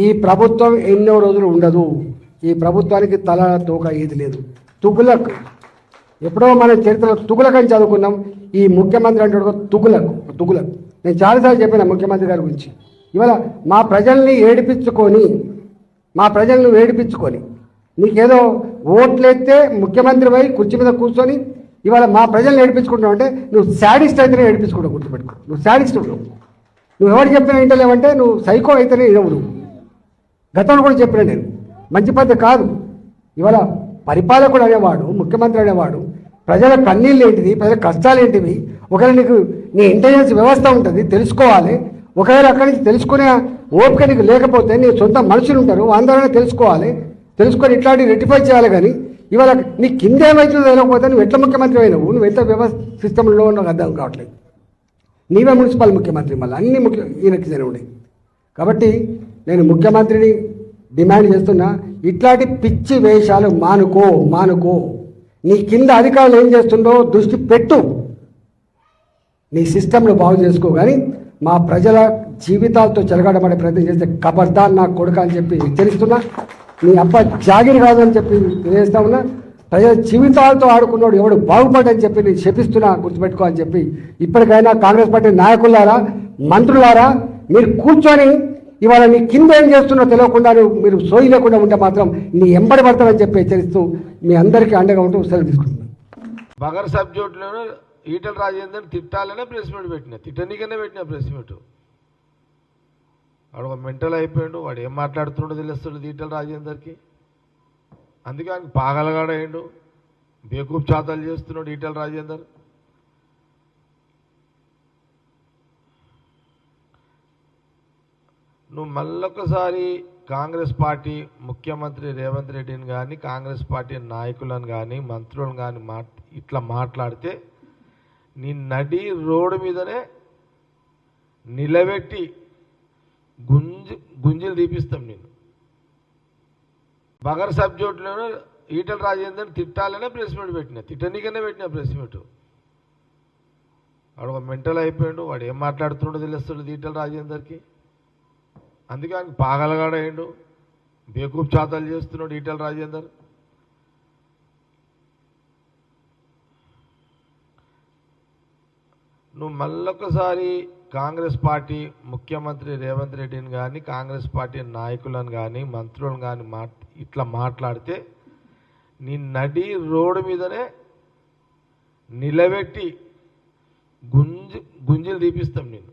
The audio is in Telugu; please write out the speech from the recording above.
ఈ ప్రభుత్వం ఎన్నో రోజులు ఉండదు. ఈ ప్రభుత్వానికి తల తోక ఏది లేదు. తుగులక్ ఎప్పుడో మన చరిత్రలో తుగులక్ అని చదువుకున్నాం. ఈ ముఖ్యమంత్రి అంటే తుగులక్ నేను చాలాసార్లు చెప్పిన ముఖ్యమంత్రి గారి గురించి. ఇవాళ మా ప్రజల్ని ఏడిపించుకొని నీకేదో ఓట్లెత్తే ముఖ్యమంత్రి పోయి కుర్చీ మీద కూర్చొని ఇవాళ మా ప్రజల్ని ఏడిపించుకుంటున్నావు అంటే నువ్వు శాడిస్ట్ అయితేనే ఏడిపించుకుంటావు. గుర్తుపెట్టుకో, నువ్వు శాడిస్ట్ నువ్వు ఎవరు చెప్పినా వింటలేవంటే నువ్వు సైకో అయితేనే ఇవ్వడు. గతంలో కూడా చెప్పినా నేను మంచి పద్ధతి కాదు. ఇవాళ పరిపాలకుడు అనేవాడు, ముఖ్యమంత్రి అనేవాడు ప్రజల కన్నీళ్ళు ఏంటిది, ప్రజల కష్టాలు ఏంటివి, ఒకవేళ నీకు నీ ఇంటెలిజెన్స్ వ్యవస్థ ఉంటుంది తెలుసుకోవాలి. ఒకవేళ అక్కడి నుంచి తెలుసుకునే ఓపిక నీకు లేకపోతే నీ సొంత మనుషులు ఉంటారు, అందరూ తెలుసుకొని ఇట్లాంటివి రెక్టిఫై చేయాలి. కానీ ఇవాళ నీ కింద ఏమవుతుందో తెలియకపోతే నువ్వు ఎట్లా ముఖ్యమంత్రి అయినావు, నువ్వు ఎట్లా వ్యవస్థ సిస్టంలో నాకు అర్థం కావట్లేదు. నీవే మున్సిపల్ ముఖ్యమంత్రి, మళ్ళీ అన్ని ఈయనకి జరిగినాయి. కాబట్టి నేను ముఖ్యమంత్రిని డిమాండ్ చేస్తున్నా, ఇట్లాంటి పిచ్చి వేషాలు మానుకో. నీ కింద అధికారులు ఏం చేస్తుందో దృష్టి పెట్టు, నీ సిస్టమ్ను బాగు చేసుకో. కానీ మా ప్రజల జీవితాలతో చెలగాటపడే ప్రయత్నం చేస్తే ఖబర్దార్ నా కొడుక అని చెప్పి హెచ్చరిస్తున్నా. నీ అబ్బ జాగిరి కాదని చెప్పి తెలియజేస్తా ఉన్నా. ప్రజల జీవితాలతో ఆడుకున్నాడు ఎవడు బాగుపడని చెప్పి నేను శపిస్తున్నా, గుర్తుపెట్టుకో అని చెప్పి. ఇప్పటికైనా కాంగ్రెస్ పార్టీ నాయకులారా, మంత్రులారా, మీరు కూర్చొని ఇవాళ నీ కింద ఏం చేస్తున్నా తెలియకుండా మీరు సోయి లేకుండా ఉంటే మాత్రం నీ ఎంబడి పడతామని చెప్పి హెచ్చరిస్తూ మీ అందరికీ అండగా ఉంటూ సెలవు తీసుకుంటున్నాను. బగర్ సబ్జెక్టులోనే ఈటల రాజేందర్ తిట్టాలనే ప్రెస్ మీట్ పెట్టినా, తిట్టనీకనే పెట్టినా ప్రెస్ మీట్. వాడు ఒక మెంటల్ అయిపోయాడు, వాడు ఏం మాట్లాడుతుండో తెలుస్తుంది ఈటల రాజేందర్కి. అందుకే ఆయనకి పాగలగాడయ్యాడు, బేకూఫ్ చాతాలు చేస్తున్నాడు ఈటల రాజేందర్. నువ్వు మళ్ళొకసారి కాంగ్రెస్ పార్టీ ముఖ్యమంత్రి రేవంత్ రెడ్డిని కానీ, కాంగ్రెస్ పార్టీ నాయకులను కానీ, మంత్రులను కానీ ఇట్లా మాట్లాడితే నీ నడి రోడ్డు మీదనే నిలబెట్టి గుంజలు తీపిస్తాం నేను. బగర్ సబ్జెక్టులోనే ఈటల రాజేందర్ తిట్టాలనే ప్రెస్ మీట్ పెట్టినా, తిట్టనీకనే పెట్టినా ప్రెస్ మీట్. వాడు ఒక మెంటల్ అయిపోయాడు, వాడు ఏం మాట్లాడుతుండో తెలుస్తుంది ఈటల రాజేందర్కి. అందుకే ఆయనకి పాగలగాడయ్యాడు, బేకూఫ్ చాతాలు చేస్తున్నాడు ఈటల రాజేందర్. నువ్వు మళ్ళొకసారి కాంగ్రెస్ పార్టీ ముఖ్యమంత్రి రేవంత్ రెడ్డిని కానీ, కాంగ్రెస్ పార్టీ నాయకులను కానీ, మంత్రులను కానీ ఇట్లా మాట్లాడితే నీ నడి రోడ్డు మీదనే నిలబెట్టి గుంజలు తీపిస్తాం నేను.